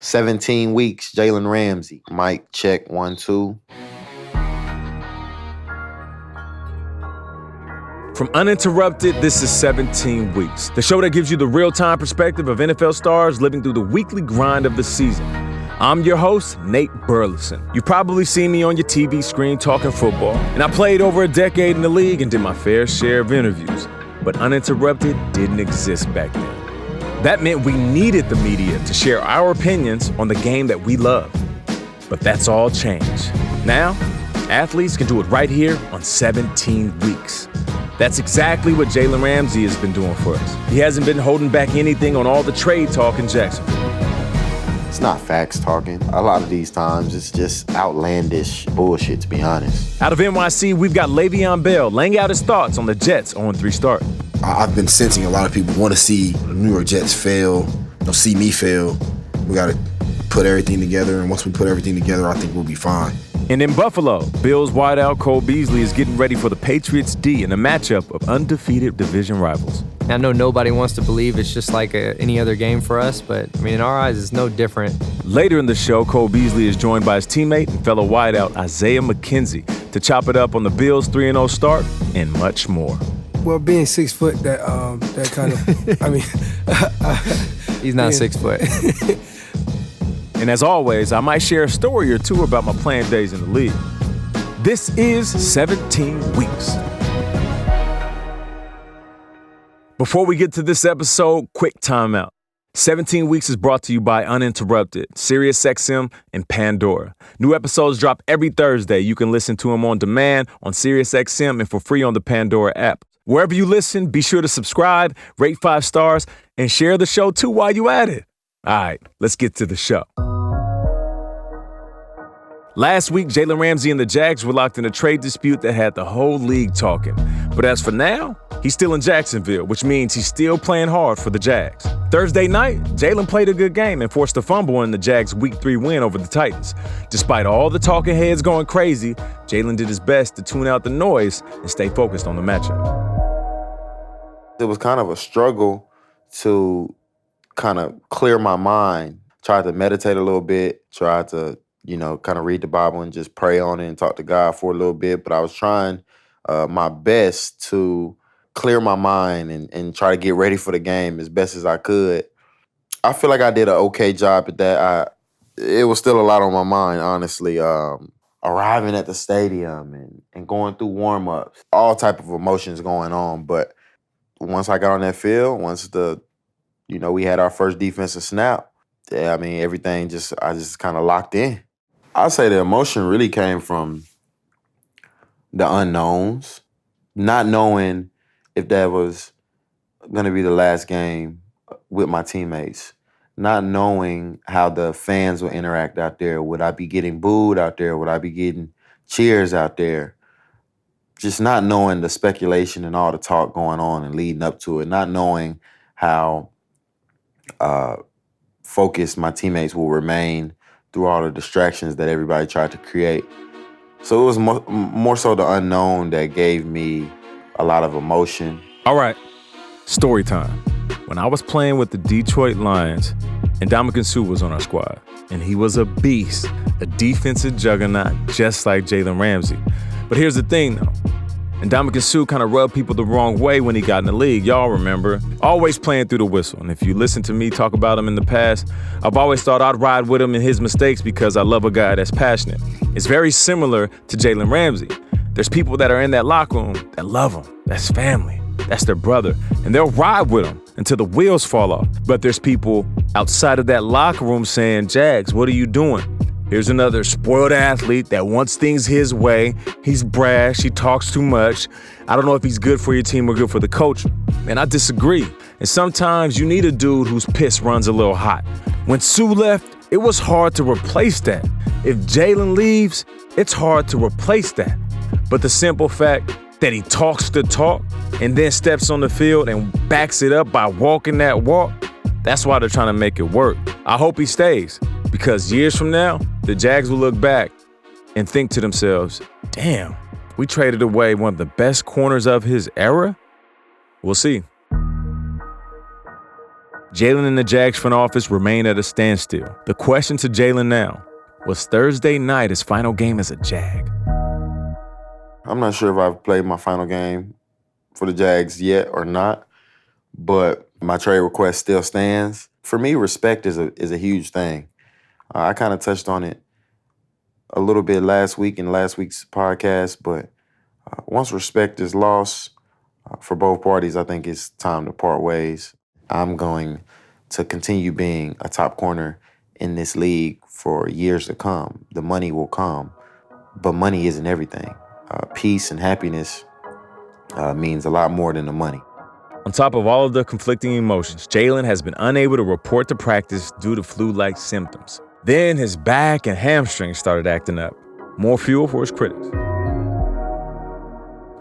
17 weeks, Jalen Ramsey. Mic check, 1, 2. From Uninterrupted, this is 17 Weeks, the show that gives you the real-time perspective of NFL stars living through the weekly grind of the season. I'm your host, Nate Burleson. You've probably seen me on your TV screen talking football, and I played over a decade in the league and did my fair share of interviews. But Uninterrupted didn't exist back then. That meant we needed the media to share our opinions on the game that we love. But that's all changed. Now, athletes can do it right here on 17 Weeks. That's exactly what Jalen Ramsey has been doing for us. He hasn't been holding back anything on all the trade talk in Jacksonville. It's not facts talking. A lot of these times, it's just outlandish bullshit, to be honest. Out of NYC, we've got Le'Veon Bell laying out his thoughts on the Jets' 0-3 start. I've been sensing a lot of people want to see the New York Jets fail, see me fail. We got to put everything together, and once we put everything together, I think we'll be fine. And in Buffalo, Bills wideout Cole Beasley is getting ready for the Patriots D in a matchup of undefeated division rivals. I know nobody wants to believe it's just like any other game for us, but I mean, in our eyes, it's no different. Later in the show, Cole Beasley is joined by his teammate and fellow wideout Isaiah McKenzie to chop it up on the Bills' 3-0 start and much more. Well, being 6 foot, that kind of, I mean, he's not 6 foot. And as always, I might share a story or two about my playing days in the league. This is 17 Weeks. Before we get to this episode, quick timeout. 17 Weeks is brought to you by Uninterrupted, SiriusXM, and Pandora. New episodes drop every Thursday. You can listen to them on demand on SiriusXM and for free on the Pandora app. Wherever you listen, be sure to subscribe, rate 5 stars, and share the show too while you at it. All right, let's get to the show. Last week, Jalen Ramsey and the Jags were locked in a trade dispute that had the whole league talking. But as for now, he's still in Jacksonville, which means he's still playing hard for the Jags. Thursday night, Jalen played a good game and forced a fumble in the Jags' Week 3 win over the Titans. Despite all the talking heads going crazy, Jalen did his best to tune out the noise and stay focused on the matchup. It was kind of a struggle to kind of clear my mind. Tried to meditate a little bit, tried to kind of read the Bible and just pray on it and talk to God for a little bit. But I was trying my best to clear my mind and try to get ready for the game as best as I could. I feel like I did an okay job at that. It was still a lot on my mind, honestly. Arriving at the stadium and going through warm-ups, all type of emotions going on. But once I got on that field, once we had our first defensive snap, I mean, I just kind of locked in. I'd say the emotion really came from the unknowns, not knowing if that was going to be the last game with my teammates, not knowing how the fans would interact out there. Would I be getting booed out there? Would I be getting cheers out there? Just not knowing the speculation and all the talk going on and leading up to it, not knowing how focused my teammates will remain through all the distractions that everybody tried to create. So it was more so the unknown that gave me a lot of emotion. All right, story time. When I was playing with the Detroit Lions, and Ndamukong Suh was on our squad, and he was a beast, a defensive juggernaut, just like Jalen Ramsey. But here's the thing, though. Ndamukong Suh kind of rubbed people the wrong way when he got in the league. Y'all remember, always playing through the whistle. And if you listen to me talk about him in the past, I've always thought I'd ride with him in his mistakes because I love a guy that's passionate. It's very similar to Jalen Ramsey. There's people that are in that locker room that love him. That's family. That's their brother. And they'll ride with him until the wheels fall off. But there's people outside of that locker room saying, Jags, what are you doing? Here's another spoiled athlete that wants things his way. He's brash. He talks too much. I don't know if he's good for your team or good for the culture. And I disagree. And sometimes you need a dude whose piss runs a little hot. When Suh left, it was hard to replace that. If Jalen leaves, it's hard to replace that. But the simple fact that he talks the talk and then steps on the field and backs it up by walking that walk, that's why they're trying to make it work. I hope he stays. Because years from now, the Jags will look back and think to themselves, damn, we traded away one of the best corners of his era? We'll see. Jalen and the Jags front office remain at a standstill. The question to Jalen now, was Thursday night his final game as a Jag? I'm not sure if I've played my final game for the Jags yet or not, but my trade request still stands. For me, respect is a huge thing. I kind of touched on it a little bit last week in last week's podcast, but once respect is lost for both parties, I think it's time to part ways. I'm going to continue being a top corner in this league for years to come. The money will come, but money isn't everything. Peace and happiness means a lot more than the money. On top of all of the conflicting emotions, Jalen has been unable to report to practice due to flu-like symptoms. Then his back and hamstrings started acting up. More fuel for his critics.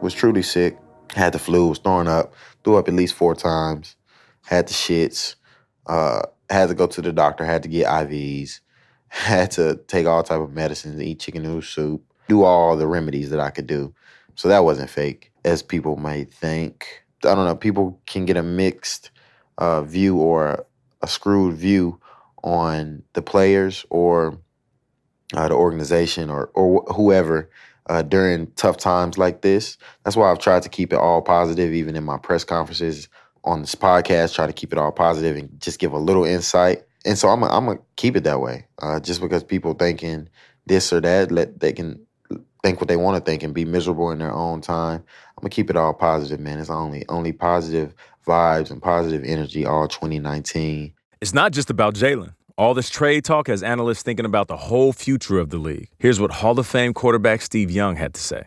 Was truly sick, had the flu, was throwing up, threw up at least 4 times, had the shits, had to go to the doctor, had to get IVs, had to take all type of medicines, eat chicken noodle soup, do all the remedies that I could do. So that wasn't fake, as people may think. I don't know, people can get a mixed view or a screwed view on the players or the organization or whoever during tough times like this. That's why I've tried to keep it all positive, even in my press conferences on this podcast, try to keep it all positive and just give a little insight. And so I'm gonna keep it that way. Just because people thinking this or that, they can think what they want to think and be miserable in their own time. I'm gonna keep it all positive, man. It's only positive vibes and positive energy all 2019. It's not just about Jalen. All this trade talk has analysts thinking about the whole future of the league. Here's what Hall of Fame quarterback Steve Young had to say.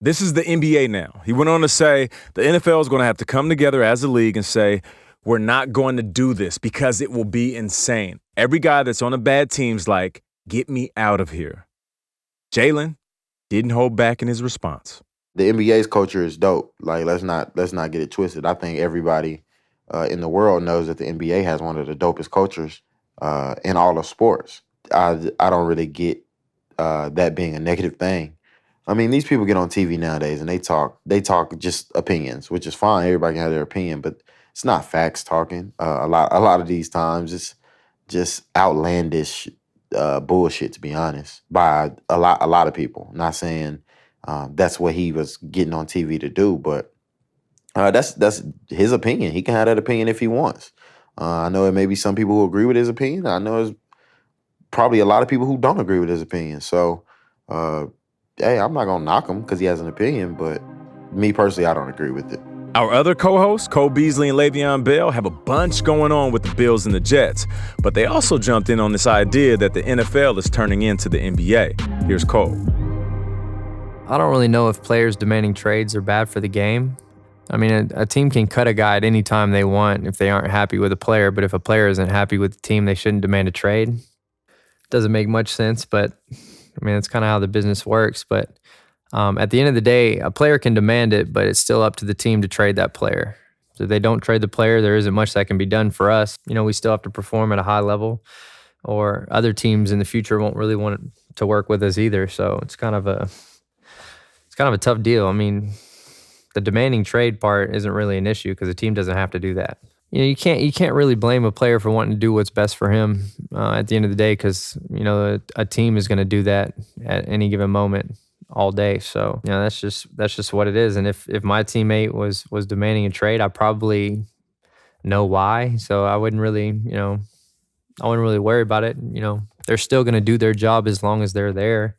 This is the NBA now. He went on to say the NFL is going to have to come together as a league and say, we're not going to do this because it will be insane. Every guy that's on a bad team's like, get me out of here. Jalen didn't hold back in his response. The NBA's culture is dope. Like, let's not get it twisted. I think everybody in the world knows that the NBA has one of the dopest cultures in all of sports. I don't really get that being a negative thing. I mean, these people get on TV nowadays and they talk just opinions, which is fine. Everybody can have their opinion, but it's not facts talking. A lot of these times it's just outlandish bullshit, to be honest, by a lot of people. Not saying that's what he was getting on TV to do, but that's his opinion. He can have that opinion if he wants. I know it may be some people who agree with his opinion. I know there's probably a lot of people who don't agree with his opinion. So, hey, I'm not going to knock him because he has an opinion, but me personally, I don't agree with it. Our other co-hosts, Cole Beasley and Le'Veon Bell, have a bunch going on with the Bills and the Jets, but they also jumped in on this idea that the NFL is turning into the NBA. Here's Cole. I don't really know if players demanding trades are bad for the game. I mean, a team can cut a guy at any time they want if they aren't happy with a player, but if a player isn't happy with the team, they shouldn't demand a trade. Doesn't make much sense, but I mean, that's kind of how the business works. But at the end of the day, a player can demand it, but it's still up to the team to trade that player. So if they don't trade the player, there isn't much that can be done for us. You know, we still have to perform at a high level, or other teams in the future won't really want to work with us either. So it's kind of a tough deal. I mean, the demanding trade part isn't really an issue because the team doesn't have to do that. You know, you can't really blame a player for wanting to do what's best for him at the end of the day, because you know a team is going to do that at any given moment all day. So you know that's just what it is. And if my teammate was demanding a trade, I probably know why. So I wouldn't really worry about it. You know, they're still going to do their job as long as they're there.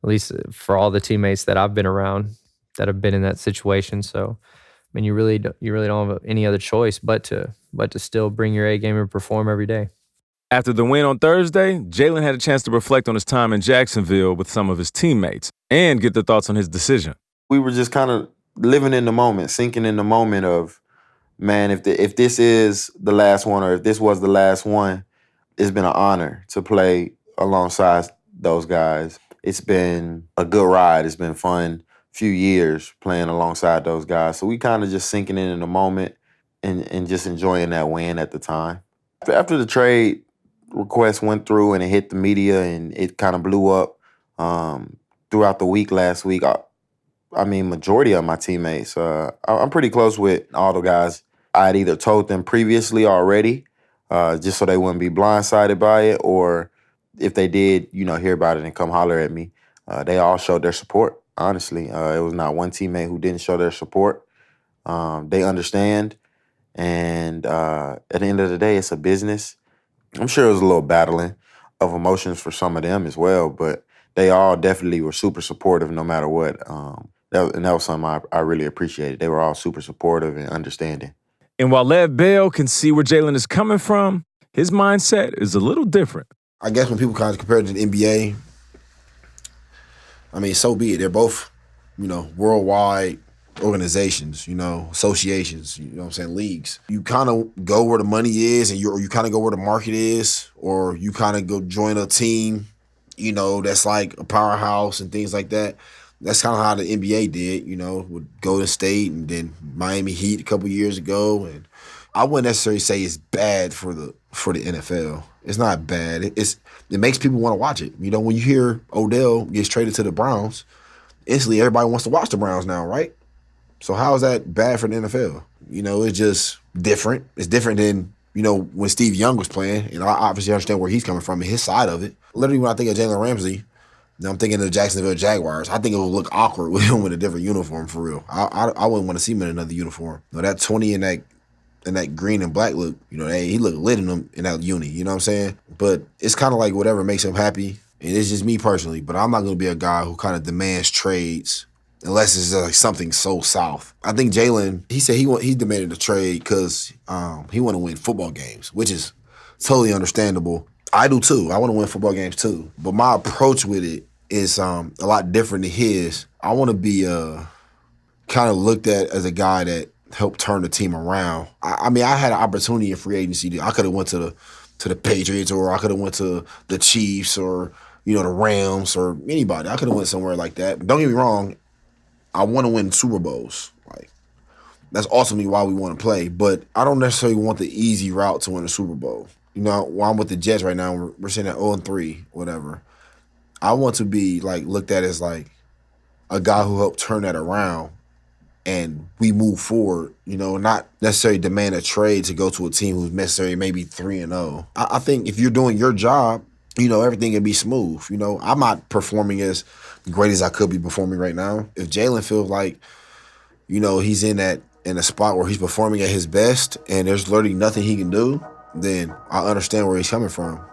At least for all the teammates that I've been around that have been in that situation. So, I mean, you really don't have any other choice but to still bring your A game and perform every day. After the win on Thursday, Jalen had a chance to reflect on his time in Jacksonville with some of his teammates and get their thoughts on his decision. We were just kind of living in the moment, sinking in the moment of, man, if this is the last one or if this was the last one, it's been an honor to play alongside those guys. It's been a good ride. It's been fun few years playing alongside those guys. So we kind of just sinking in the moment and just enjoying that win at the time. After the trade request went through and it hit the media and it kind of blew up throughout the week last week, I mean, majority of my teammates, I'm pretty close with all the guys. I had either told them previously already just so they wouldn't be blindsided by it, or if they did, hear about it and come holler at me. They all showed their support, honestly. It was not one teammate who didn't show their support. They understand, and at the end of the day, it's a business. I'm sure it was a little battling of emotions for some of them as well, but they all definitely were super supportive no matter what. And that was something I really appreciated. They were all super supportive and understanding. And while Lev Bell can see where Jalen is coming from, his mindset is a little different. I guess when people kind of compare it to the NBA, I mean, so be it. They're both, worldwide organizations, associations, what I'm saying, leagues. You kind of go where the money is, and you kind of go where the market is, or you kind of go join a team, that's like a powerhouse and things like that. That's kind of how the NBA did, with Golden State and then Miami Heat a couple years ago. And I wouldn't necessarily say it's bad for the NFL. It's not bad. It makes people want to watch it. When you hear Odell gets traded to the Browns, instantly everybody wants to watch the Browns now, right? So how is that bad for the NFL? It's just different. It's different than, when Steve Young was playing. And I obviously understand where he's coming from and his side of it. Literally, when I think of Jalen Ramsey, I'm thinking of the Jacksonville Jaguars. I think it would look awkward with him with a different uniform, for real. I wouldn't want to see him in another uniform. That 20 and that green and black look, he looked lit in that uni, you know what I'm saying? But it's kind of like whatever makes him happy. And it's just me personally, but I'm not going to be a guy who kind of demands trades unless it's like something so south. I think Jalen, he said he demanded a trade because he want to win football games, which is totally understandable. I do too. I want to win football games too. But my approach with it is a lot different than his. I want to be kind of looked at as a guy that helped turn the team around. I mean, I had an opportunity in free agency. I could have went to the Patriots, or I could have went to the Chiefs, or the Rams, or anybody. I could have went somewhere like that. Don't get me wrong. I want to win Super Bowls. Like, that's ultimately why we want to play. But I don't necessarily want the easy route to win a Super Bowl. While I'm with the Jets right now, we're sitting at 0-3, whatever. I want to be looked at as a guy who helped turn that around, and we move forward. Not necessarily demand a trade to go to a team who's necessarily maybe 3-0. I think if you're doing your job, everything can be smooth. I'm not performing as great as I could be performing right now. If Jalen feels like, he's in a spot where he's performing at his best and there's literally nothing he can do, then I understand where he's coming from.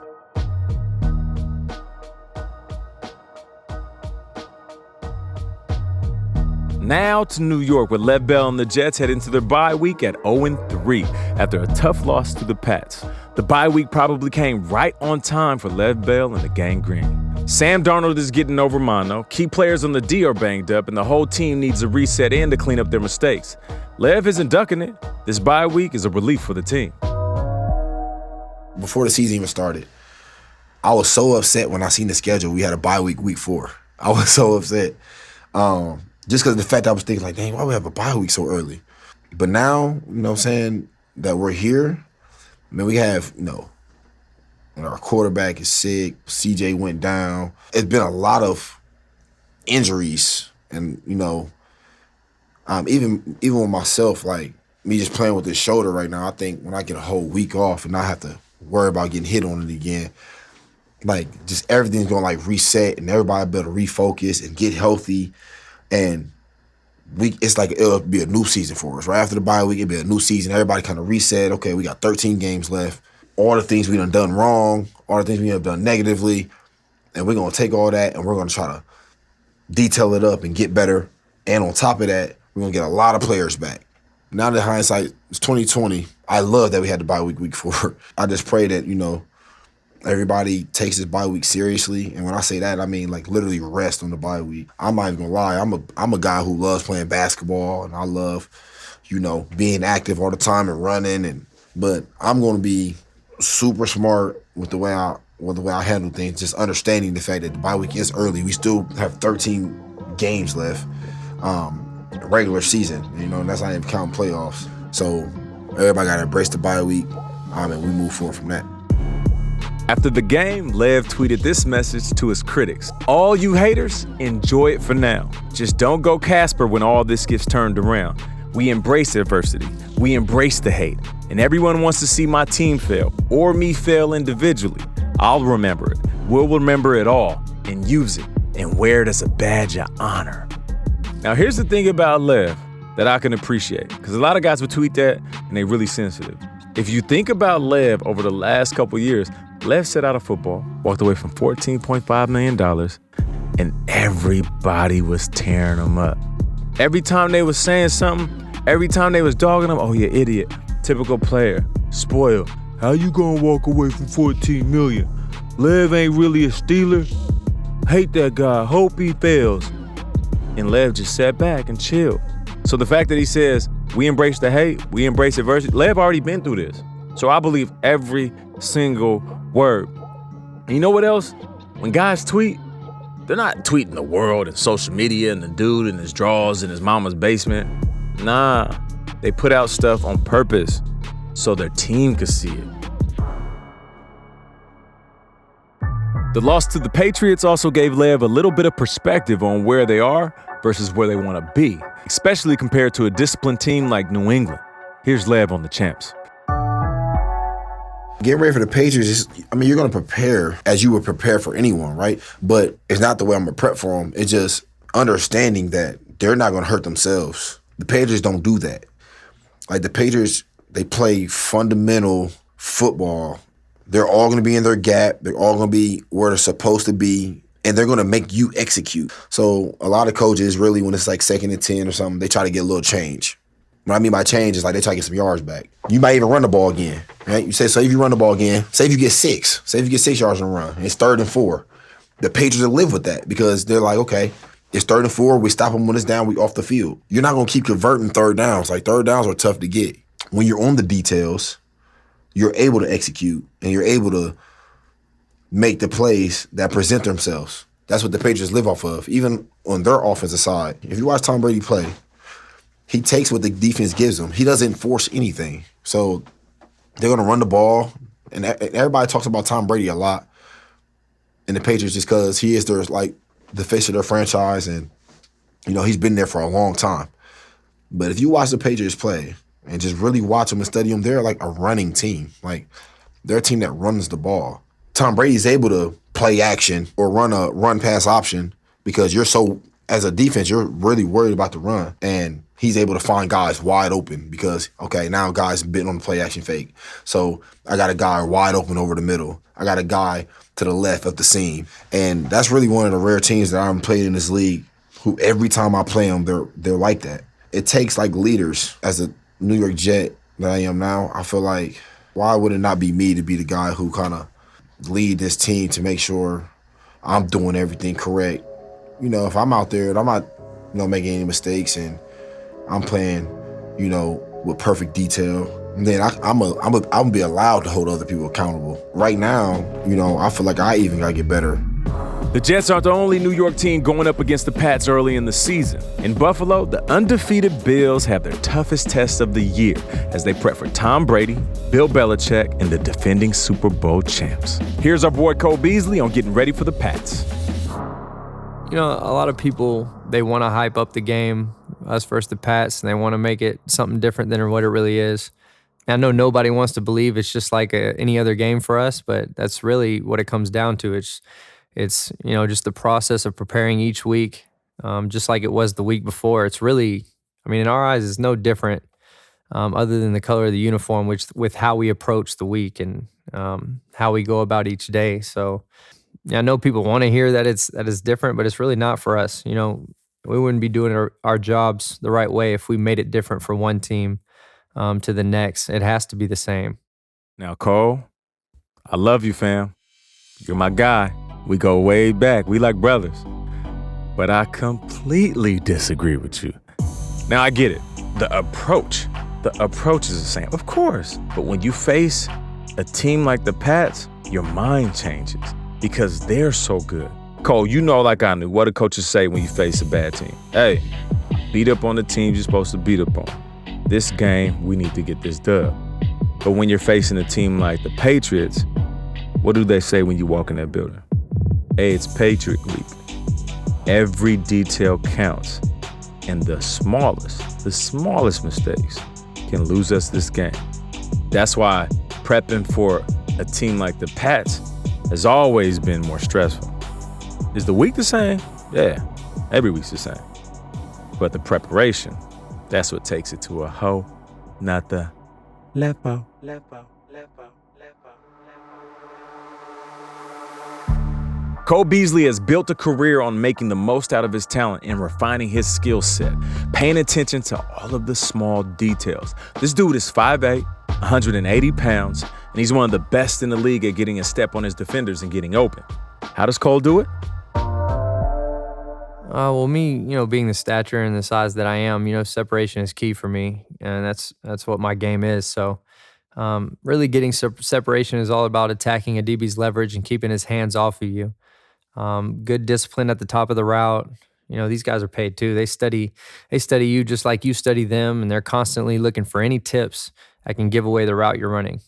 Now to New York, where Lev Bell and the Jets head into their bye week at 0-3 after a tough loss to the Pats. The bye week probably came right on time for Lev Bell and the Gang Green. Sam Darnold is getting over mono, key players on the D are banged up, and the whole team needs a reset and to clean up their mistakes. Lev isn't ducking it. This bye week is a relief for the team. Before the season even started, I was so upset when I seen the schedule. We had a bye week 4. I was so upset. Just because of the fact I was thinking, dang, why we have a bye week so early? But now, that we're here, we have, our quarterback is sick, CJ went down. It's been a lot of injuries. And, even with myself, me just playing with this shoulder right now, I think when I get a whole week off and not have to worry about getting hit on it again, just everything's going to reset and everybody better refocus and get healthy. And it'll be a new season for us. Right after the bye week, it'll be a new season. Everybody kind of reset. Okay, we got 13 games left. All the things we done wrong, all the things we have done negatively, and we're going to take all that and we're going to try to detail it up and get better. And on top of that, we're going to get a lot of players back. Now that hindsight is 2020, I love that we had the bye week 4. I just pray that, everybody takes this bye week seriously. And when I say that, I mean literally rest on the bye week. I'm not even gonna lie. I'm a guy who loves playing basketball and I love, being active all the time and running. But I'm gonna be super smart with the way I handle things, just understanding the fact that the bye week is early. We still have 13 games left, regular season, and that's not even counting playoffs. So everybody gotta embrace the bye week, and we move forward from that. After the game, Lev tweeted this message to his critics. All you haters, enjoy it for now. Just don't go Casper when all this gets turned around. We embrace adversity. We embrace the hate. and everyone wants to see my team fail or me fail individually, I'll remember it. We'll remember it all and use it and wear it as a badge of honor. Now, here's the thing about Lev that I can appreciate, because a lot of guys would tweet that and they're really sensitive. If you think about Lev over the last couple years, Lev set out of football, walked away from $14.5 million, and everybody was tearing him up. Every time they was saying something, every time they was dogging him, oh, you idiot, typical player, spoiled. How you gonna walk away from $14 million? Lev ain't really a Steeler. Hate that guy, hope he fails. And Lev just sat back and chilled. So the fact that he says, we embrace the hate, we embrace adversity, Lev already been through this. So I believe every single word. And you know what else? When guys tweet, they're not tweeting the world and social media and the dude in his drawers in his mama's basement. Nah, they put out stuff on purpose so their team could see it. The loss to the Patriots also gave Lev a little bit of perspective on where they are versus where they want to be, especially compared to a disciplined team like New England. Here's Lev on the champs. Getting ready for the Patriots, you're going to prepare as you would prepare for anyone, right? But it's not the way I'm going to prep for them. It's just understanding that they're not going to hurt themselves. The Patriots don't do that. Like the Patriots, they play fundamental football. They're all going to be in their gap. They're all going to be where they're supposed to be, and they're going to make you execute. So a lot of coaches really, when it's like 2nd and 10 or something, they try to get a little change. What I mean by change is like they try to get some yards back. You might even run the ball again, right? You say, so if you run the ball again, say if you get 6. Say if you get 6 yards on the run, and it's 3rd and 4. The Patriots will live with that because they're like, okay, it's 3rd and 4. We stop them when it's down. We off the field. You're not going to keep converting 3rd downs. Like 3rd downs are tough to get. When you're on the details, you're able to execute and you're able to make the plays that present themselves. That's what the Patriots live off of, even on their offensive side. If you watch Tom Brady play, he takes what the defense gives him. He doesn't force anything. So they're going to run the ball. And everybody talks about Tom Brady a lot in the Patriots just because he is their, like, the face of their franchise. And, you know, he's been there for a long time. But if you watch the Patriots play and just really watch them and study them, they're like a running team. Like, they're a team that runs the ball. Tom Brady's able to play action or run a run-pass option because you're so, as a defense, you're really worried about the run. And he's able to find guys wide open because, okay, now guys been on the play action fake. So I got a guy wide open over the middle. I got a guy to the left of the seam. And that's really one of the rare teams that I've played in this league who every time I play them, they're like that. It takes like leaders. As a New York Jet that I am now, I feel like, why would it not be me to be the guy who kind of lead this team to make sure I'm doing everything correct? You know, if I'm out there and I'm not, making any mistakes and I'm playing, with perfect detail, then I'm gonna be allowed to hold other people accountable. Right now, I feel like I even gotta get better. The Jets aren't the only New York team going up against the Pats early in the season. In Buffalo, the undefeated Bills have their toughest test of the year as they prep for Tom Brady, Bill Belichick, and the defending Super Bowl champs. Here's our boy Cole Beasley on getting ready for the Pats. A lot of people, they want to hype up the game, us versus the Pats, and they want to make it something different than what it really is. I know nobody wants to believe it's just like any other game for us, but that's really what it comes down to. It's just the process of preparing each week, just like it was the week before. It's really, in our eyes, it's no different other than the color of the uniform, with how we approach the week and how we go about each day. So I know people want to hear that it's different, but it's really not for us. We wouldn't be doing our jobs the right way if we made it different for one team to the next. It has to be the same. Now, Cole, I love you, fam. You're my guy. We go way back. We like brothers. But I completely disagree with you. Now, I get it. The approach is the same, of course. But when you face a team like the Pats, your mind changes because they're so good. Cole, like I knew, what do coaches say when you face a bad team? Hey, beat up on the team you're supposed to beat up on. This game, we need to get this dub. But when you're facing a team like the Patriots, what do they say when you walk in that building? Hey, it's Patriot Week. Every detail counts. And the smallest mistakes can lose us this game. That's why prepping for a team like the Pats has always been more stressful. Is the week the same? Yeah, every week's the same. But the preparation, that's what takes it to a whole nother level. Cole Beasley has built a career on making the most out of his talent and refining his skill set, paying attention to all of the small details. This dude is 5'8", 180 pounds, and he's one of the best in the league at getting a step on his defenders and getting open. How does Cole do it? Well, me, being the stature and the size that I am, separation is key for me, and that's what my game is. So, really getting separation is all about attacking a DB's leverage and keeping his hands off of you. Good discipline at the top of the route. These guys are paid too. They study you just like you study them, and they're constantly looking for any tips that can give away the route you're running.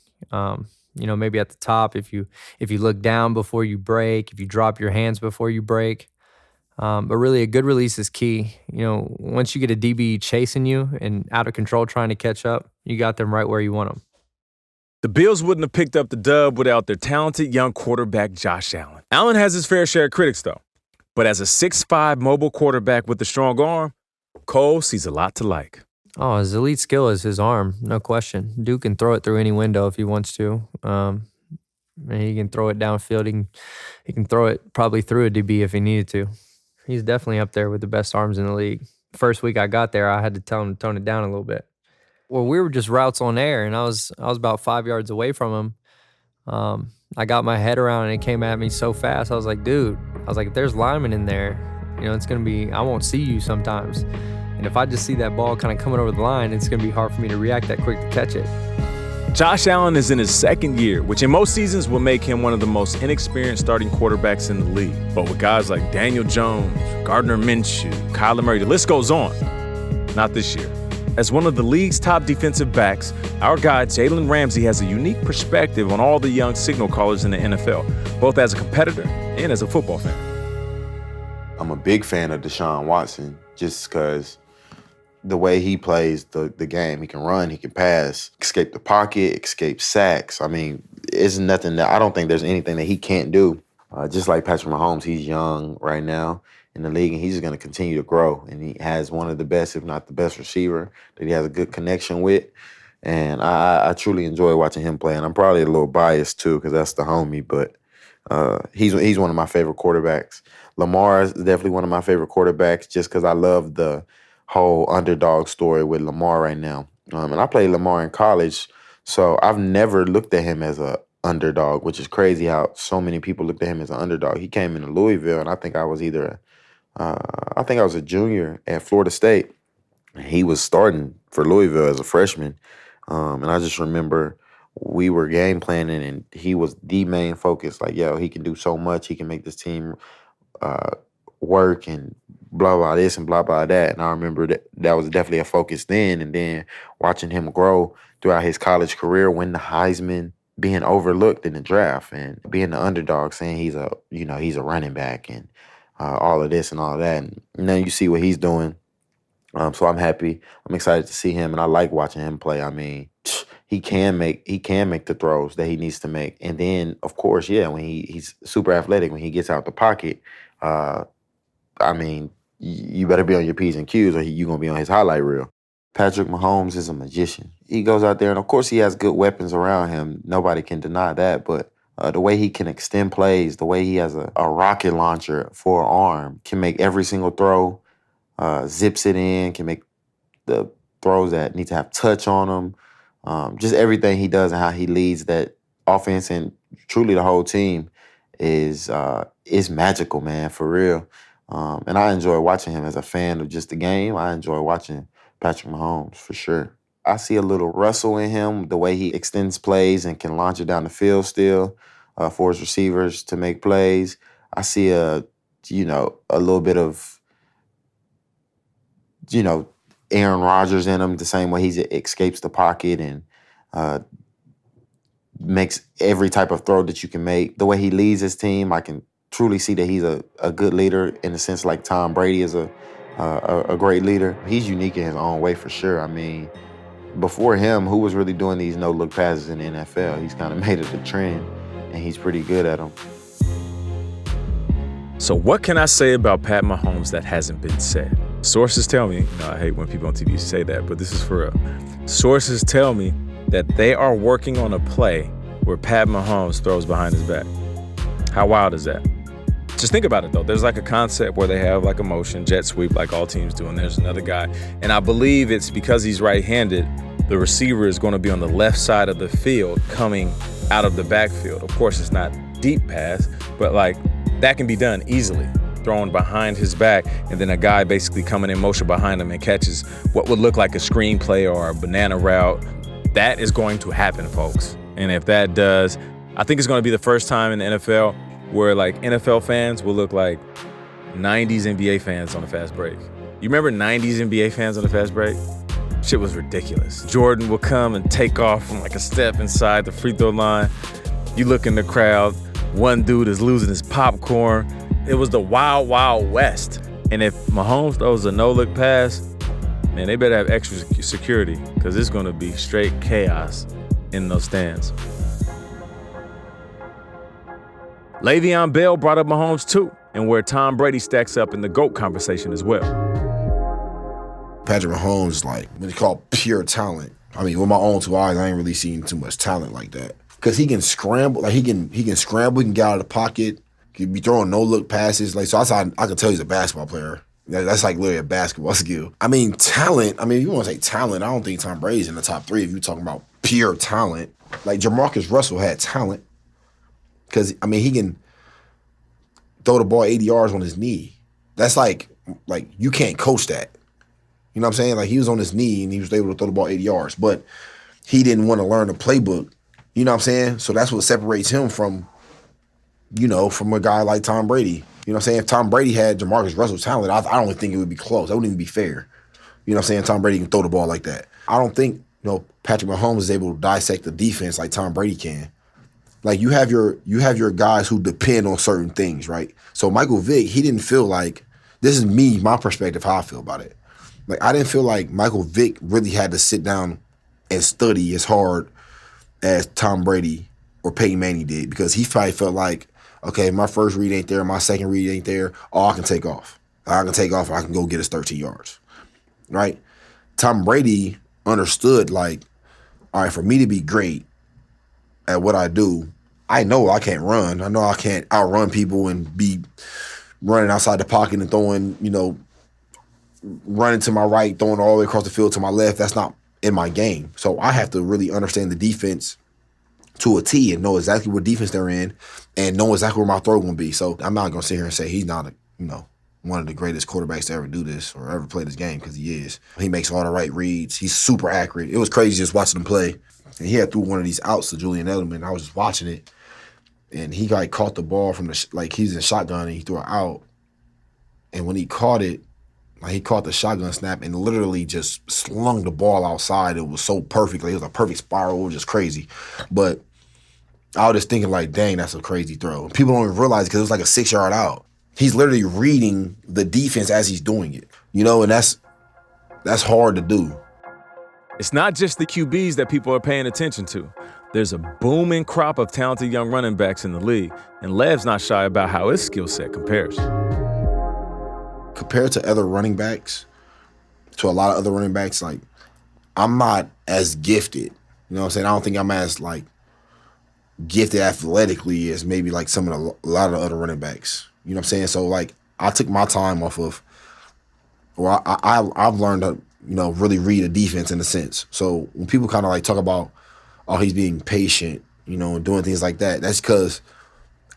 Maybe at the top, if you look down before you break, if you drop your hands before you break. But really, a good release is key. Once you get a DB chasing you and out of control trying to catch up, you got them right where you want them. The Bills wouldn't have picked up the dub without their talented young quarterback, Josh Allen. Allen has his fair share of critics, though. But as a 6'5" mobile quarterback with a strong arm, Cole sees a lot to like. Oh, his elite skill is his arm, no question. Dude can throw it through any window if he wants to. He can throw it downfield. He can throw it probably through a DB if he needed to. He's definitely up there with the best arms in the league. First week I got there, I had to tell him to tone it down a little bit. Well, we were just routes on air, and I was about 5 yards away from him. I got my head around, and it came at me so fast. I was like, dude, if there's linemen in there, it's going to be, I won't see you sometimes. And if I just see that ball kind of coming over the line, it's going to be hard for me to react that quick to catch it. Josh Allen is in his second year, which in most seasons will make him one of the most inexperienced starting quarterbacks in the league. But with guys like Daniel Jones, Gardner Minshew, Kyler Murray, the list goes on. Not this year. As one of the league's top defensive backs, our guy Jalen Ramsey has a unique perspective on all the young signal callers in the NFL, both as a competitor and as a football fan. I'm a big fan of Deshaun Watson just because the way he plays the game. He can run, he can pass, escape the pocket, escape sacks. I mean, I don't think there's anything that he can't do. Just like Patrick Mahomes, he's young right now in the league, and he's just going to continue to grow. And he has one of the best, if not the best receiver that he has a good connection with. And I truly enjoy watching him play. And I'm probably a little biased too because that's the homie, but he's one of my favorite quarterbacks. Lamar is definitely one of my favorite quarterbacks just because I love the whole underdog story with Lamar right now. And I played Lamar in college, so I've never looked at him as a underdog, which is crazy how so many people looked at him as an underdog. He came into Louisville, and I think I was a junior at Florida State. He was starting for Louisville as a freshman. And I just remember we were game planning, and he was the main focus. Like, yo, he can do so much. He can make this team work and blah, blah, this and blah, blah, that. And I remember that was definitely a focus then. And then watching him grow throughout his college career, win the Heisman, being overlooked in the draft and being the underdog, saying he's a running back and all of this and all of that. And now you see what he's doing. So I'm happy. I'm excited to see him, and I like watching him play. I mean, he can make the throws that he needs to make. And then, of course, when he's super athletic, when he gets out the pocket, I mean, you better be on your P's and Q's or you're going to be on his highlight reel. Patrick Mahomes is a magician. He goes out there, and of course he has good weapons around him. Nobody can deny that. But the way he can extend plays, the way he has a rocket launcher for an arm, can make every single throw, zips it in, can make the throws that need to have touch on them. Just everything he does and how he leads that offense and truly the whole team is magical, man, for real. And I enjoy watching him as a fan of just the game. I enjoy watching Patrick Mahomes, for sure. I see a little Russell in him, the way he extends plays and can launch it down the field still for his receivers to make plays. I see a little bit of, Aaron Rodgers in him, the same way he escapes the pocket and makes every type of throw that you can make. The way he leads his team, I can truly see that he's a good leader in the sense like Tom Brady is a great leader. He's unique in his own way for sure. I mean, before him, who was really doing these no-look passes in the NFL? He's kind of made it a trend, and he's pretty good at them. So what can I say about Pat Mahomes that hasn't been said? Sources tell me, I hate when people on TV say that, but this is for real. Sources tell me that they are working on a play where Pat Mahomes throws behind his back. How wild is that? Just think about it, though. There's like a concept where they have like a motion, jet sweep, like all teams do, and there's another guy. And I believe it's because he's right-handed, the receiver is going to be on the left side of the field coming out of the backfield. Of course, it's not deep pass, but like that can be done easily, thrown behind his back, and then a guy basically coming in motion behind him and catches what would look like a screenplay or a banana route. That is going to happen, folks. And if that does, I think it's going to be the first time in the NFL where like NFL fans will look like 90s NBA fans on a fast break. You remember 90s NBA fans on a fast break? Shit was ridiculous. Jordan will come and take off from like a step inside the free throw line. You look in the crowd, one dude is losing his popcorn. It was the wild, wild west. And if Mahomes throws a no-look pass, man, they better have extra security because it's going to be straight chaos in those stands. Le'Veon Bell brought up Mahomes too, and where Tom Brady stacks up in the GOAT conversation as well. Patrick Mahomes is like what they call pure talent. I mean, with my own two eyes, I ain't really seen too much talent like that. Because he can scramble, like he can scramble, he can get out of the pocket, he can be throwing no-look passes. Like, so I can tell he's a basketball player. That's like literally a basketball skill. I mean, talent, if you want to say talent, I don't think Tom Brady's in the top 3 if you're talking about pure talent. Like, Jamarcus Russell had talent. Because, he can throw the ball 80 yards on his knee. That's like you can't coach that. You know what I'm saying? Like, he was on his knee and he was able to throw the ball 80 yards. But he didn't want to learn the playbook. You know what I'm saying? So that's what separates him from a guy like Tom Brady. You know what I'm saying? If Tom Brady had Jamarcus Russell's talent, I don't think it would be close. That wouldn't even be fair. You know what I'm saying? Tom Brady can throw the ball like that. I don't think, Patrick Mahomes is able to dissect the defense like Tom Brady can. Like, you have your guys who depend on certain things, right? So Michael Vick, he didn't feel like, this is me, my perspective, how I feel about it. Like, I didn't feel like Michael Vick really had to sit down and study as hard as Tom Brady or Peyton Manning did, because he probably felt like, okay, my first read ain't there, my second read ain't there, I can take off. I can go get us 13 yards, right? Tom Brady understood, like, all right, for me to be great at what I do, I know I can't run. I know I can't outrun people and be running outside the pocket and throwing, running to my right, throwing all the way across the field to my left. That's not in my game. So I have to really understand the defense to a T and know exactly what defense they're in and know exactly where my throw going to be. So I'm not going to sit here and say he's not, one of the greatest quarterbacks to ever do this or ever play this game, because he is. He makes all the right reads. He's super accurate. It was crazy just watching him play. And he had threw one of these outs to Julian Edelman. I was just watching it, and he caught the ball from he's in shotgun and he threw it out. And when he caught it, he caught the shotgun snap and literally just slung the ball outside. It was so perfect. Like, it was a perfect spiral. It was just crazy. But I was just thinking, like, dang, that's a crazy throw. And people don't even realize it because it was like a 6-yard out. He's literally reading the defense as he's doing it, and that's hard to do. It's not just the QBs that people are paying attention to. There's a booming crop of talented young running backs in the league, and Lev's not shy about how his skill set compares. Compared to other running backs, to a lot of other running backs, like, I'm not as gifted. You know what I'm saying? I don't think I'm as, like, gifted athletically as maybe, like, a lot of the other running backs. You know what I'm saying? So, like, I took my time off of, or I've learned to, really read a defense in a sense. So when people kind of, like, talk about, oh, he's being patient, and doing things like that, that's because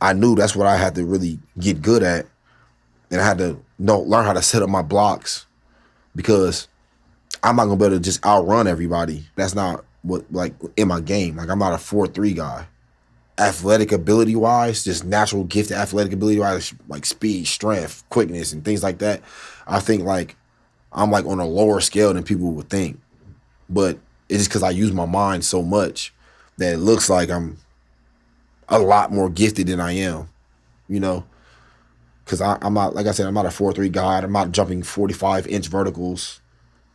I knew that's what I had to really get good at. And I had to learn how to set up my blocks, because I'm not going to be able to just outrun everybody. That's not what, like, in my game. Like, I'm not a 4-3 guy. Athletic ability-wise, just natural gifted athletic ability-wise, like speed, strength, quickness, and things like that, I think, like, I'm, like, on a lower scale than people would think. But it's just because I use my mind so much that it looks like I'm a lot more gifted than I am, Because I'm not, like I said, I'm not a 4-3 guy. I'm not jumping 45-inch verticals.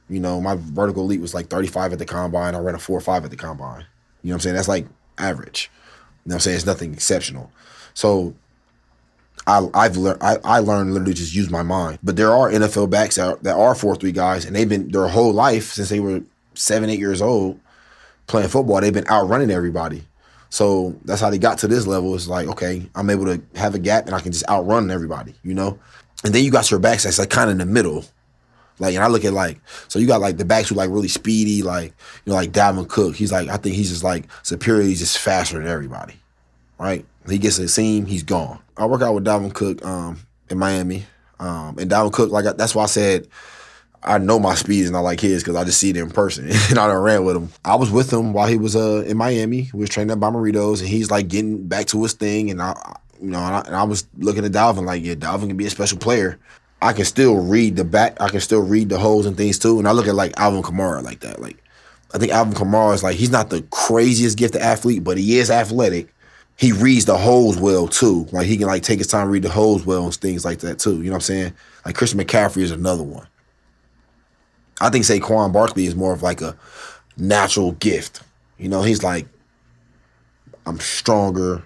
You know, my vertical leap was like 35 at the combine. I ran a 4.5 at the combine. You know what I'm saying? That's like average. You know what I'm saying? It's nothing exceptional. So I learned literally just use my mind. But there are NFL backs out that are 4.3 guys, and they've been their whole life since they were 7, 8 years old playing football. They've been outrunning everybody. So that's how they got to this level. It's like, okay, I'm able to have a gap and I can just outrun everybody, you know? And then you got your backs that's like kind of in the middle. Like, and I look at like, so you got like the backs who like really speedy, like, you know, like Dalvin Cook. He's like, I think he's just like superior. He's just faster than everybody, right? He gets a seam, he's gone. I work out with Dalvin Cook in Miami. And Dalvin Cook, like, that's why I said I know my speed is not like his because I just see it in person. And I done ran with him. I was with him while he was in Miami. We was training at Bomberitos, and he's like getting back to his thing. And I was looking at Dalvin like, yeah, Dalvin can be a special player. I can still read the back. I can still read the holes and things too. And I look at like Alvin Kamara like that. Like, I think Alvin Kamara is like, he's not the craziest gifted athlete, but he is athletic. He reads the holes well too. Like, he can like take his time to read the holes well and things like that too. You know what I'm saying? Like, Christian McCaffrey is another one. I think Saquon Barkley is more of like a natural gift. You know, he's like, I'm stronger,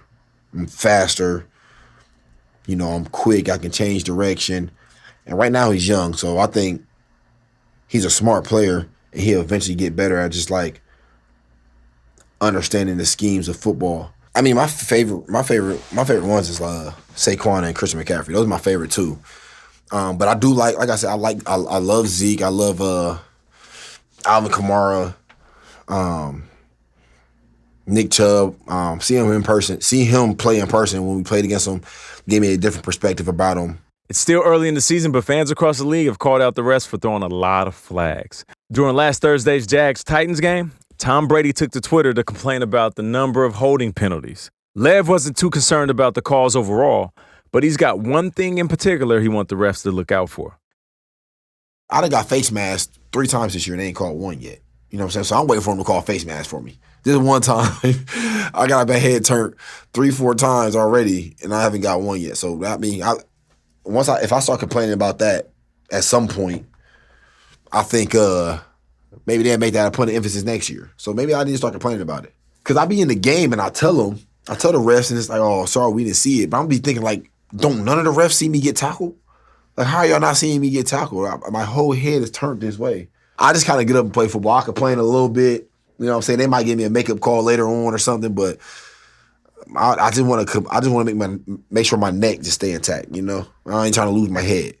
I'm faster, you know, I'm quick, I can change direction. And right now he's young, so I think he's a smart player, and he'll eventually get better at just like understanding the schemes of football. I mean, my favorite ones is Saquon and Christian McCaffrey. Those are my favorite too. But I do like I said, I love Zeke. I love Alvin Kamara, Nick Chubb. See him play in person when we played against him, gave me a different perspective about him. It's still early in the season, but fans across the league have called out the refs for throwing a lot of flags. During last Thursday's Jags-Titans game, Tom Brady took to Twitter to complain about the number of holding penalties. Lev wasn't too concerned about the calls overall, but he's got one thing in particular he wants the refs to look out for. I done got face masked 3 times this year and they ain't called one yet. You know what I'm saying? So I'm waiting for him to call face mask for me. This is one time I got my head turned 3-4 times already and I haven't got one yet. So that means if I start complaining about that at some point, I think maybe they'll make that a point of emphasis next year. So maybe I need to start complaining about it. Because I be in the game and I tell the refs, and it's like, oh, sorry, we didn't see it. But I'm be thinking like, don't none of the refs see me get tackled? Like, how are y'all not seeing me get tackled? My whole head is turned this way. I just kind of get up and play football. I complain a little bit. You know what I'm saying? They might give me a makeup call later on or something, but I just want to make sure my neck just stay intact, you know? I ain't trying to lose my head.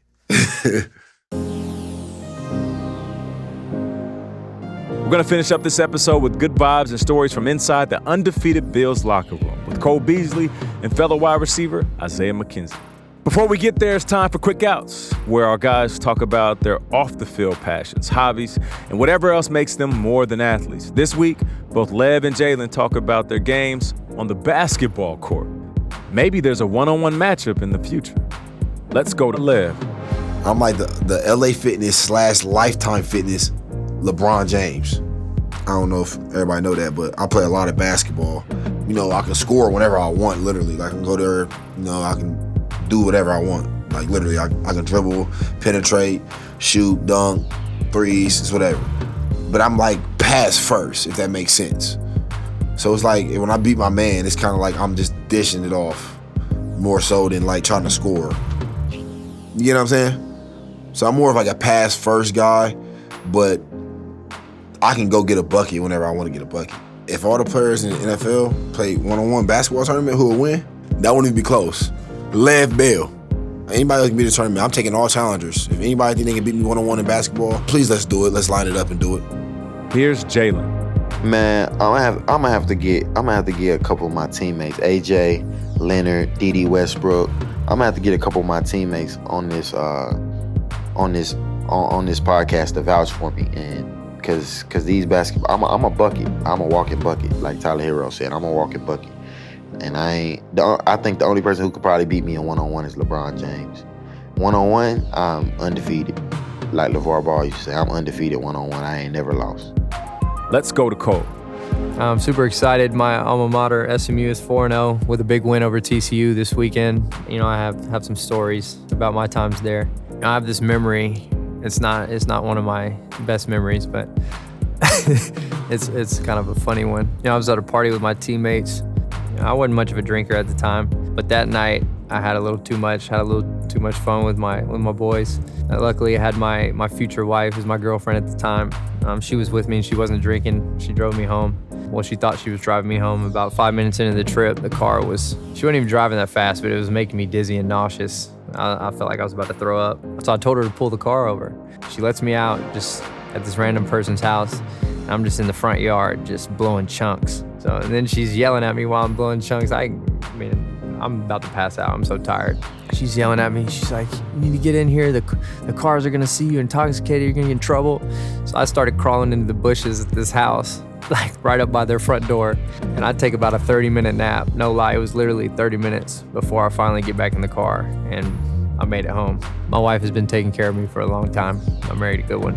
We're going to finish up this episode with good vibes and stories from inside the undefeated Bills locker room with Cole Beasley and fellow wide receiver Isaiah McKenzie. Before we get there, it's time for Quick Outs, where our guys talk about their off-the-field passions, hobbies, and whatever else makes them more than athletes. This week, both Lev and Jalen talk about their games on the basketball court. Maybe there's a one-on-one matchup in the future. Let's go to Lev. I'm like the LA Fitness / Lifetime Fitness LeBron James. I don't know if everybody know that, but I play a lot of basketball. You know, I can score whenever I want, literally. Like, I can go there, you know, I can do whatever I want. Like, literally, I can dribble, penetrate, shoot, dunk, threes, it's whatever. But I'm like pass first, if that makes sense. So it's like when I beat my man, it's kind of like I'm just dishing it off more so than like trying to score. You get what I'm saying? So I'm more of like a pass first guy, but I can go get a bucket whenever I want to get a bucket. If all the players in the NFL play one-on-one basketball tournament, who will win? That wouldn't even be close. Lev Bell. Anybody else can beat the tournament. I'm taking all challengers. If anybody think they can beat me one-on-one in basketball, please let's do it. Let's line it up and do it. Here's Jalen. Man, I'm gonna have to get a couple of my teammates, AJ, Leonard, D.D. Westbrook. I'm gonna have to get a couple of my teammates on this podcast to vouch for me, and because these basketball, I'm a bucket. I'm a walking bucket, like Tyler Hero said. I'm a walking bucket. And I think the only person who could probably beat me in one-on-one is LeBron James. One-on-one, I'm undefeated. Like LeVar Ball used to say, I'm undefeated one-on-one. I ain't never lost. Let's go to Cole. I'm super excited. My alma mater, SMU, is 4-0 with a big win over TCU this weekend. You know, I have some stories about my times there. I have this memory It's not one of my best memories, but it's kind of a funny one. I was at a party with my teammates. I wasn't much of a drinker at the time, but that night I had a little too much fun with my boys. Luckily, I had my future wife, who's my girlfriend at the time. She was with me and she wasn't drinking. She drove me home. Well, she thought she was driving me home. About 5 minutes into the trip, she wasn't even driving that fast, but it was making me dizzy and nauseous. I felt like I was about to throw up. So I told her to pull the car over. She lets me out just at this random person's house. And I'm just in the front yard, just blowing chunks. And then she's yelling at me while I'm blowing chunks. I mean, I'm about to pass out. I'm so tired. She's yelling at me. She's like, "You need to get in here. The cars are gonna see you intoxicated. You're gonna get in trouble." So I started crawling into the bushes at this house, like right up by their front door. And I take about a 30-minute nap. No lie, it was literally 30 minutes before I finally get back in the car and I made it home. My wife has been taking care of me for a long time. I married a good one.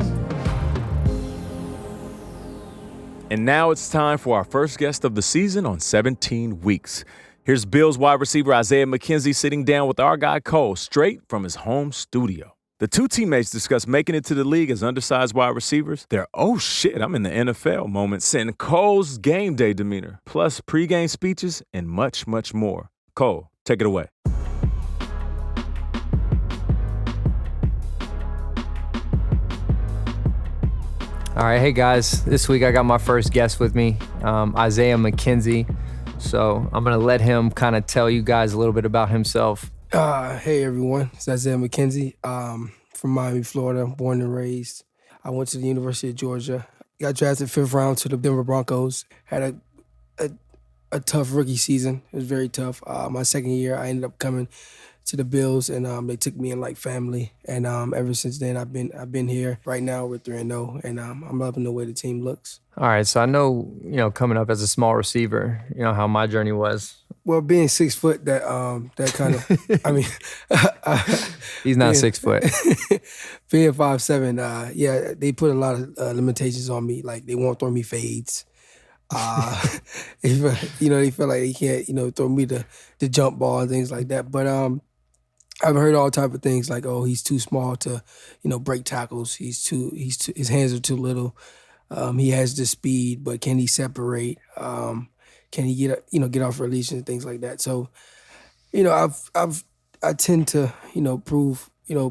And now it's time for our first guest of the season on 17 Weeks. Here's Bills wide receiver Isaiah McKenzie sitting down with our guy Cole straight from his home studio. The two teammates discuss making it to the league as undersized wide receivers, their "oh shit, I'm in the NFL" moments, and Cole's game day demeanor, plus pregame speeches and much, much more. Cole, take it away. All right, hey guys, this week I got my first guest with me, Isaiah McKenzie. So I'm gonna let him kind of tell you guys a little bit about himself. Hey everyone, it's Isaiah McKenzie from Miami, Florida, born and raised. I went to the University of Georgia. Got drafted 5th round to the Denver Broncos. Had a tough rookie season. It was very tough. My second year, I ended up coming to the Bills, and they took me in like family. And ever since then, I've been here. Right now, we're 3-0, and I'm loving the way the team looks. All right, so I know, coming up as a small receiver, how my journey was. Well, being 6 foot, that kind of, I mean, he's not 6 foot. Being 5'7", yeah, they put a lot of limitations on me. Like they won't throw me fades. They feel like they can't, throw me the jump ball and things like that. But I've heard all type of things like, oh, he's too small to, break tackles. His hands are too little. He has the speed, but can he separate? Can he get off release and things like that? So, I tend to, prove,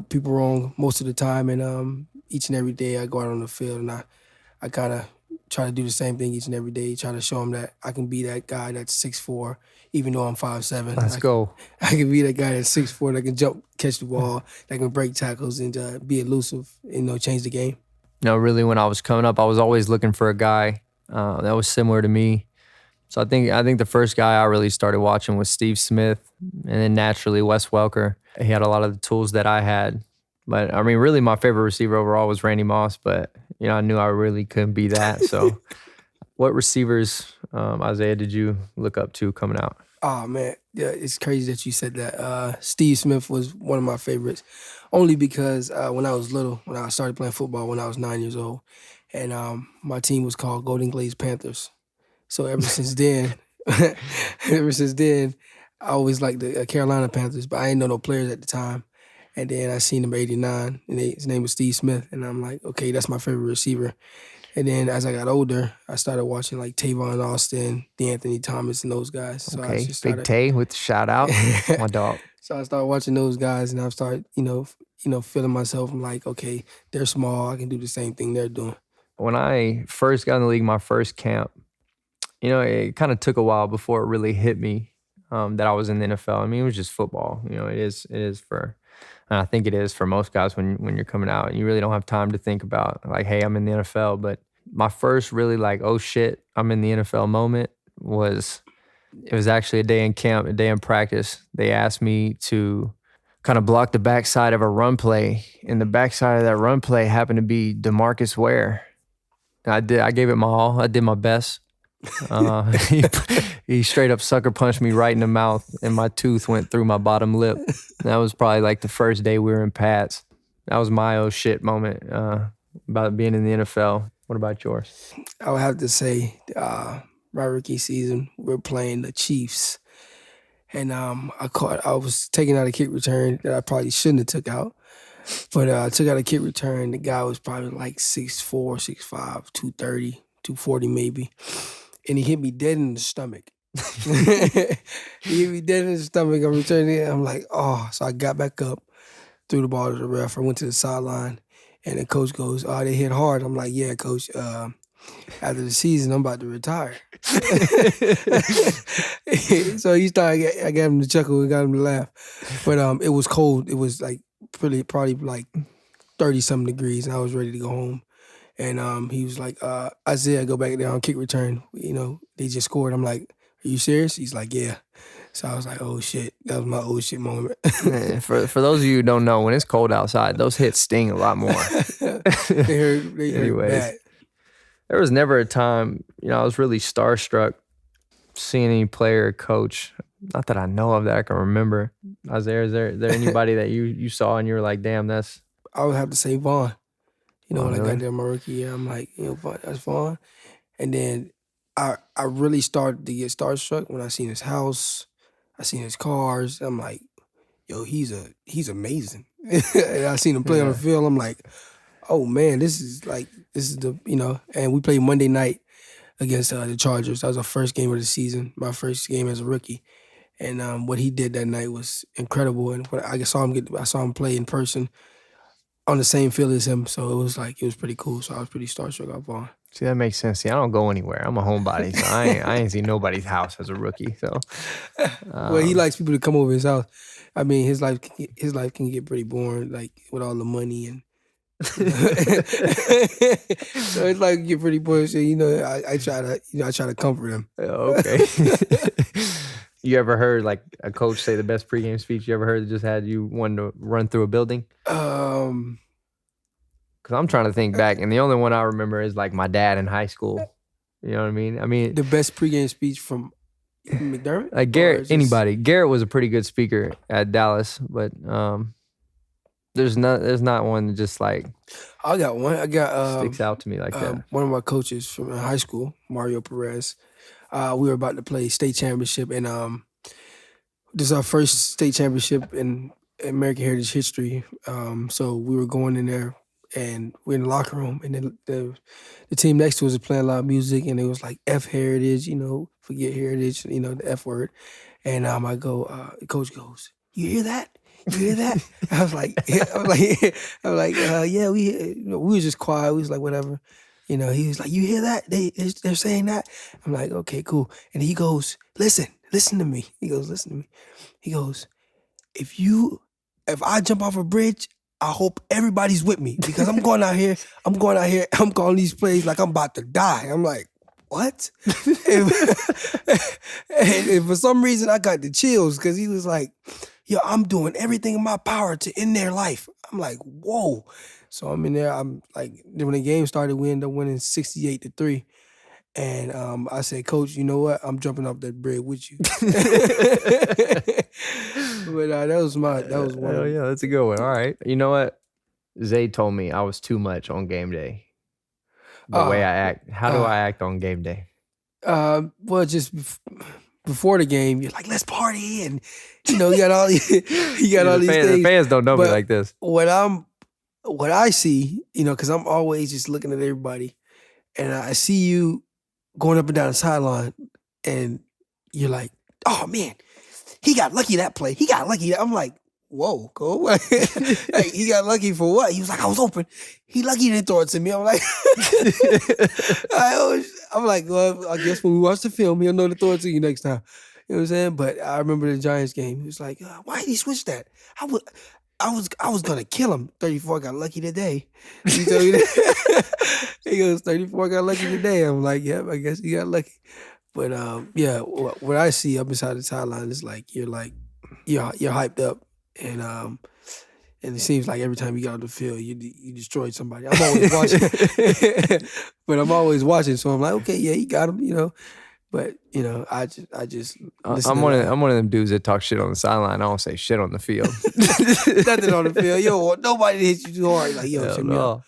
people wrong most of the time. And each and every day I go out on the field and I kind of try to do the same thing each and every day, try to show them that I can be that guy that's 6'4", even though I'm 5'7". Let's go. I can be that guy that's 6'4", that can jump, catch the ball, that can break tackles and be elusive, change the game. Really, when I was coming up, I was always looking for a guy that was similar to me. So I think the first guy I really started watching was Steve Smith, and then naturally Wes Welker. He had a lot of the tools that I had. But, I mean, really my favorite receiver overall was Randy Moss, but, I knew I really couldn't be that. So what receivers, Isaiah, did you look up to coming out? Oh, man. Yeah, it's crazy that you said that. Steve Smith was one of my favorites, only because when I was little, when I started playing football when I was 9 years old, and my team was called Golden Glazed Panthers. So ever since then, I always liked the Carolina Panthers, but I didn't know no players at the time. And then I seen him 89, and his name was Steve Smith, and I'm like, okay, that's my favorite receiver. And then as I got older, I started watching like Tavon Austin, DeAnthony Thomas, and those guys. So Okay, I just started, Big Tay with the shout out, my dog. So I started watching those guys, and I started, feeling myself. I'm like, okay, they're small. I can do the same thing they're doing. When I first got in the league, my first camp, it kind of took a while before it really hit me that I was in the NFL. I mean, it was just football. It is for. And I think it is for most guys when you're coming out and you really don't have time to think about like, hey, I'm in the NFL. But my first really like, oh shit, I'm in the NFL moment was actually a day in camp, a day in practice. They asked me to kind of block the backside of a run play. And the backside of that run play happened to be DeMarcus Ware. And I gave it my all. I did my best. He straight up sucker punched me right in the mouth and my tooth went through my bottom lip. That was probably like the first day we were in Pats. That was my oh shit moment about being in the NFL. What about yours? I would have to say my rookie season, we're playing the Chiefs. And I was taking out a kick return that I probably shouldn't have took out. But I took out a kick return. The guy was probably like 6'4", 6'5", 230, 240 maybe. And he hit me dead in the stomach. He hit me dead in the stomach. I'm returning it. I'm like, oh. So I got back up, threw the ball to the ref. I went to the sideline. And the coach goes, oh, they hit hard. I'm like, yeah, coach. After the season, I'm about to retire. So he started, I got him to chuckle and got him to laugh. But it was cold. It was like probably like 30-something degrees, and I was ready to go home. And he was like, Isaiah, go back there on kick return. You know, they just scored. I'm like, are you serious? He's like, yeah. So I was like, oh, shit. That was my oh, shit moment. For those of you who don't know, when it's cold outside, those hits sting a lot more. They hurt bad. There was never a time, I was really starstruck seeing any player or coach. Not that I know of that I can remember. Isaiah, is there anybody that you saw and you were like, damn, that's... I would have to say Vaughn. When really? I got there my rookie year, I'm like, Vaughn, that's Vaughn. And then I really started to get starstruck when I seen his house, I seen his cars. I'm like, yo, he's amazing. And I seen him play on the field. I'm like, oh man, this is the, and we played Monday night against the Chargers. That was our first game of the season, my first game as a rookie. And what he did that night was incredible. And when I saw him play in person on the same field as him. So it was pretty cool. So I was pretty starstruck off on. See, that makes sense. See, I don't go anywhere. I'm a homebody, so I ain't seen nobody's house as a rookie. So, well, he likes people to come over his house. I mean, his life can get pretty boring, like with all the money and. So it's like get pretty boring. So I try to comfort him. Okay. You ever heard like a coach say the best pregame speech you ever heard that just had you wanting to run through a building? Because I'm trying to think back, and the only one I remember is like my dad in high school. You know what I mean? The best pregame speech from McDermott? Like Garrett, anybody. Garrett was a pretty good speaker at Dallas, but there's not one that just like I got one. Sticks out to me like that. One of my coaches from high school, Mario Perez. We were about to play state championship, and this is our first state championship in American Heritage history. So we were going in there, and we're in the locker room, and then the team next to us was playing a lot of music, and it was like F Heritage, forget Heritage, the F word. And I go, the coach goes, "You hear that? You hear that?" I was like, yeah, we were just quiet. We was like, whatever. He was like, "You hear that? They're saying that." I'm like, okay, cool. And he goes, listen to me. He goes, listen to me. He goes, if I jump off a bridge, I hope everybody's with me because I'm going out here, I'm calling these plays like I'm about to die. I'm like, what? and for some reason, I got the chills because he was like, yo, I'm doing everything in my power to end their life. I'm like, whoa. So I'm in there. I'm like, when the game started, we ended up winning 68-3. And I said, Coach, you know what? I'm jumping off that bridge with you. But that was one. Oh yeah, that's a good one. All right. You know what? Zay told me I was too much on game day. The way I act. How do I act on game day? Well, just before the game, you're like, let's party, and you got all these things. The fans don't know me like this. What I see, because I'm always just looking at everybody, and I see you going up and down the sideline, and you're like, oh man, he got lucky that play. He got lucky. I'm like, whoa, Cole. Like, he got lucky for what? He was like, I was open. He lucky he didn't throw it to me. I'm like, well, I guess when we watch the film, he'll know to throw it to you next time. You know what I'm saying? But I remember the Giants game. He was like, why did he switch that? I was gonna kill him. 34 got lucky today. He told me that. He goes, 34 got lucky today. I'm like, yep, I guess he got lucky. But yeah, what I see up inside the sideline is like you're hyped up, and it seems like every time you get on the field, you destroyed somebody. I'm always watching, but I'm always watching, so I'm like, okay, yeah, you got him, But I just I'm one of them dudes that talk shit on the sideline. I don't say shit on the field. Nothing on the field. Yo, nobody hits you too hard. Like, yo, Hell check me no. out.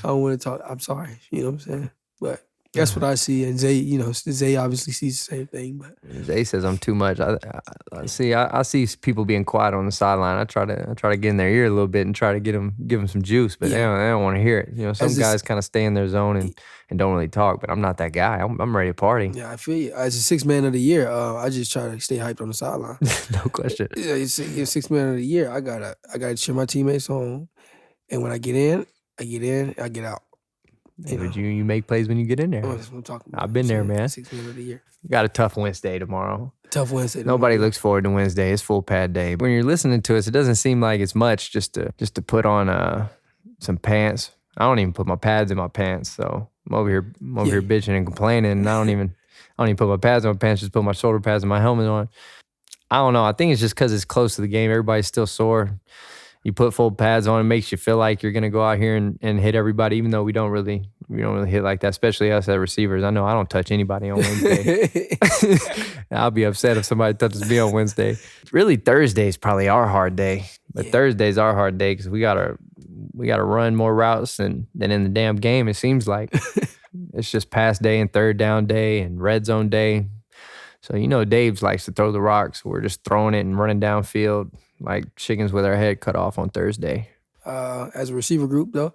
I don't want to talk. I'm sorry. You know what I'm saying? But That's what I see. And Zay obviously sees the same thing. But Zay says I'm too much. I see people being quiet on the sideline. I try to get in their ear a little bit and try to give them some juice, but they don't want to hear it. Some guys kind of stay in their zone and don't really talk. But I'm not that guy. I'm ready to party. Yeah, I feel you. As a sixth man of the year, I just try to stay hyped on the sideline. No question. Yeah, sixth man of the year. I gotta cheer my teammates on, and when I get in, I get out. You make plays when you get in there. That's what I'm talking about. I've been there, man. 6 man of the year. You got a tough Wednesday tomorrow. Nobody looks forward to Wednesday. It's full pad day. When you're listening to us, it doesn't seem like it's much just to put on some pants. I don't even put my pads in my pants, so I'm over here bitching and complaining. And I don't even put my pads in my pants. Just put my shoulder pads and my helmet on. I don't know. I think it's just because it's close to the game. Everybody's still sore. You put full pads on, it makes you feel like you're gonna go out here and hit everybody, even though we don't really hit like that, especially us as receivers. I know I don't touch anybody on Wednesday. I'll be upset if somebody touches me on Wednesday. Really, Thursday's probably our hard day, but Thursday's our hard day because we gotta run more routes than in the damn game. It seems like it's just pass day and third down day and red zone day. So Dave likes to throw the rocks. We're just throwing it and running downfield like chickens with our head cut off on Thursday. As a receiver group, though,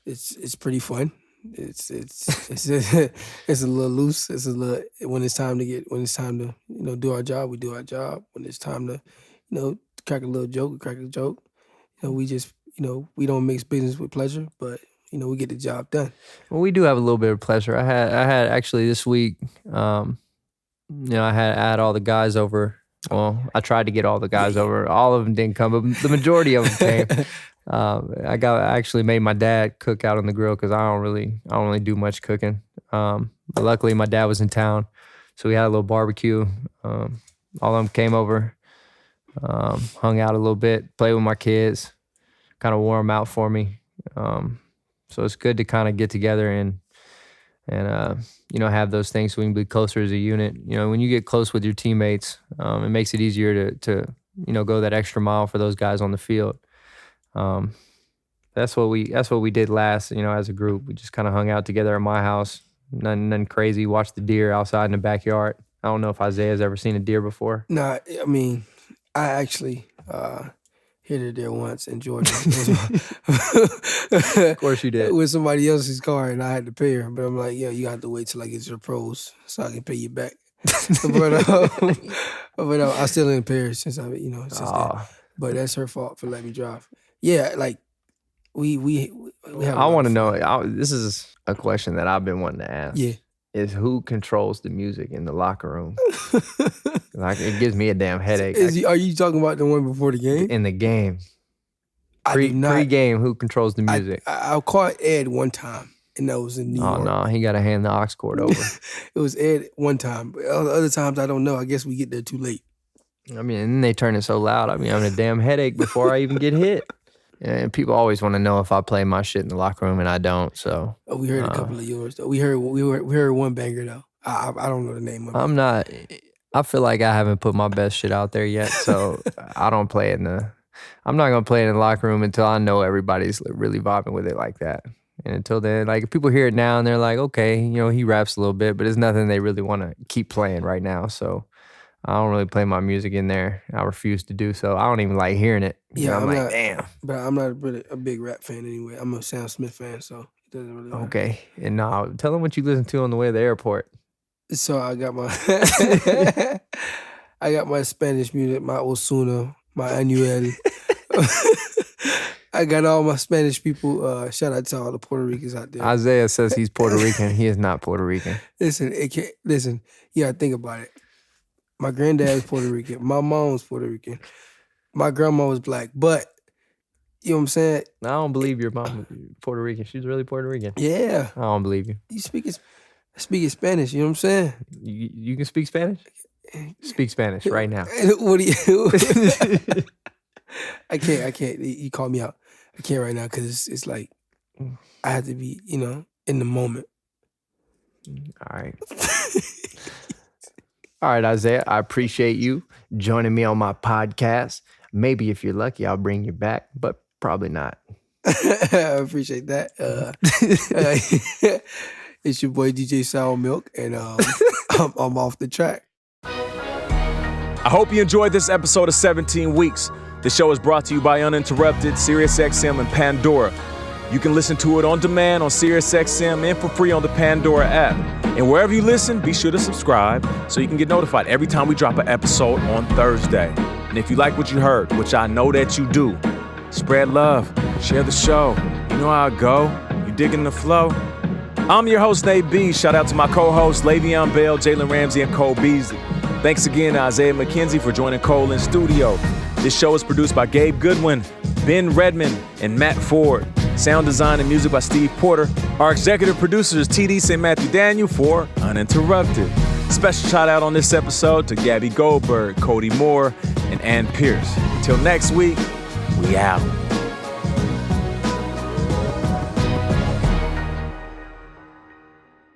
it's pretty fun. It's it's a little loose. It's a little when it's time to do our job, we do our job. When it's time to crack a little joke, we crack a joke. We just we don't mix business with pleasure, but we get the job done. Well, we do have a little bit of pleasure. I had actually this week. I had all the guys over. Well, I tried to get all the guys over. All of them didn't come, but the majority of them came. I actually made my dad cook out on the grill because I don't really do much cooking. But luckily, my dad was in town, so we had a little barbecue. All of them came over, hung out a little bit, played with my kids, kind of wore them out for me. So it's good to kind of get together and have those things so we can be closer as a unit. When you get close with your teammates, it makes it easier to go that extra mile for those guys on the field. That's what we did last, as a group. We just kind of hung out together at my house. Nothing crazy. Watched the deer outside in the backyard. I don't know if Isaiah's ever seen a deer before. Nah, I mean, I actually hit a deer once in Georgia. Of course you did. With somebody else's car, and I had to pay her. But I'm like, you have to wait till I get your pros so I can pay you back. but I still didn't pay her since then. But that's her fault for letting me drive. Yeah, like we have. I want to know. This is a question that I've been wanting to ask. Yeah. Is who controls the music in the locker room? Like it gives me a damn headache. Are you talking about the one before the game? In the game. Pre-game, who controls the music? I caught Ed one time, and that was in New York. Oh, no, he got to hand the aux cord over. It was Ed one time. But other times, I don't know. I guess we get there too late. I mean, and then they turn it so loud. I mean, I'm having a damn headache before I even get hit. And people always want to know if I play my shit in the locker room, and I don't. So we heard a couple of yours though. We heard one banger though. I don't know the name of it. I feel like I haven't put my best shit out there yet, so I don't play it I'm not gonna play it in the locker room until I know everybody's really vibing with it like that. And until then, like if people hear it now and they're like, okay, he raps a little bit, but it's nothing they really want to keep playing right now. So I don't really play my music in there. I refuse to do so. I don't even like hearing it. Yeah, I'm like, damn. But I'm not really a big rap fan anyway. I'm a Sam Smith fan, so it doesn't really matter. Okay. And tell them what you listen to on the way to the airport. So I got my Spanish music, my Osuna, my Anuel. I got all my Spanish people. Shout out to all the Puerto Ricans out there. Isaiah says he's Puerto Rican. He is not Puerto Rican. Listen, you gotta think about it. My granddad was Puerto Rican. My mom was Puerto Rican. My grandma was black. But, you know what I'm saying? I don't believe your mom was Puerto Rican. She's really Puerto Rican. Yeah. I don't believe you. You speaking Spanish, you know what I'm saying? You can speak Spanish? Speak Spanish right now. What do you... I can't. You call me out. I can't right now because it's like I have to be, in the moment. All right. All right, Isaiah, I appreciate you joining me on my podcast. Maybe if you're lucky, I'll bring you back, but probably not. I appreciate that. It's your boy DJ Sour Milk, and I'm off the track. I hope you enjoyed this episode of 17 Weeks. The show is brought to you by Uninterrupted, SiriusXM, and Pandora. You can listen to it on demand on SiriusXM and for free on the Pandora app. And wherever you listen, be sure to subscribe so you can get notified every time we drop an episode on Thursday. And if you like what you heard, which I know that you do, spread love, share the show. You know how it go. You digging the flow? I'm your host, Nate B. Shout out to my co-hosts, Le'Veon Bell, Jalen Ramsey, and Cole Beasley. Thanks again to Isaiah McKenzie for joining Cole in studio. This show is produced by Gabe Goodwin, Ben Redmond, and Matt Ford. Sound design and music by Steve Porter. Our executive producer is TD St. Matthew Daniel for Uninterrupted. Special shout out on this episode to Gabby Goldberg, Cody Moore, and Ann Pierce. Until next week, we out.